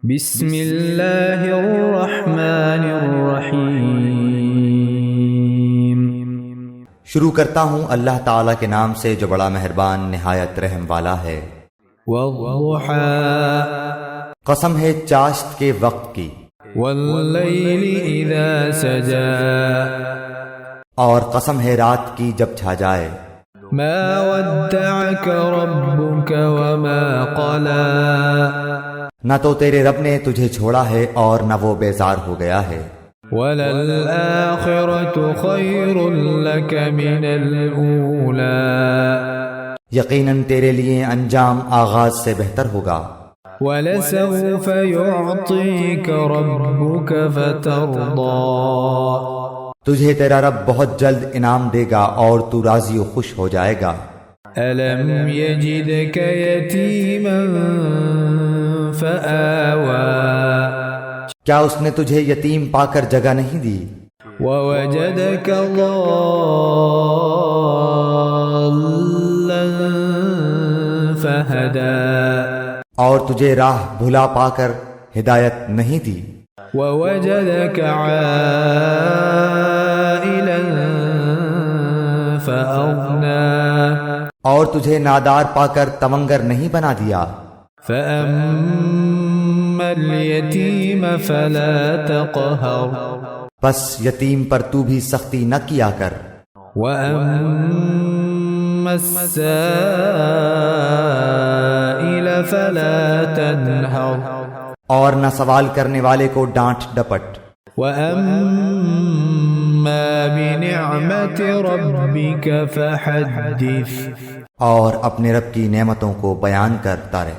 بسم اللہ الرحمن الرحیم۔ شروع کرتا ہوں اللہ تعالیٰ کے نام سے جو بڑا مہربان نہایت رحم والا ہے۔ والضحیٰ، قسم ہے چاشت کے وقت کی، واللیل اذا سجا، اور قسم ہے رات کی جب چھا جائے۔ ما ودعک ربک وما قلا، نہ تو تیرے رب نے تجھے چھوڑا ہے اور نہ وہ بیزار ہو گیا ہے۔ وَلَلْآخِرَةُ خَيْرٌ لَكَ مِنَ الْأُولَى، یقیناً تیرے لیے انجام آغاز سے بہتر ہوگا۔ وَلَسَوْفَ يُعْطِيكَ رَبُّكَ فَتَرْضَىٰ، تجھے تیرا رب بہت جلد انعام دے گا اور تو راضی و خوش ہو جائے گا۔ أَلَمْ يَجِدْكَ يَتِيمًا فَآوَىٰ، کیا اس نے تجھے یتیم پا کر جگہ نہیں دی؟ وَوَجَدَكَ ضَالًّا فَهَدَىٰ، اور تجھے راہ بھلا پا کر ہدایت نہیں دی؟ وَوَجَدَكَ عَائِلًا فَأَغْنَىٰ، اور تجھے نادار پا کر تمنگر نہیں بنا دیا؟ فَأَمَّا الْيَتِيمَ فَلَا تَقْهَرْ، بس یتیم پر تو بھی سختی نہ کیا کر۔ وَأَمَّا السَّائِلَ فَلَا تَنْهَرْ، اور نہ سوال کرنے والے کو ڈانٹ ڈپٹ۔ وَأَمَّا بِنِعْمَةِ رَبِّكَ فَحَدِّثْ، اور اپنے رب کی نعمتوں کو بیان کرتا رہے۔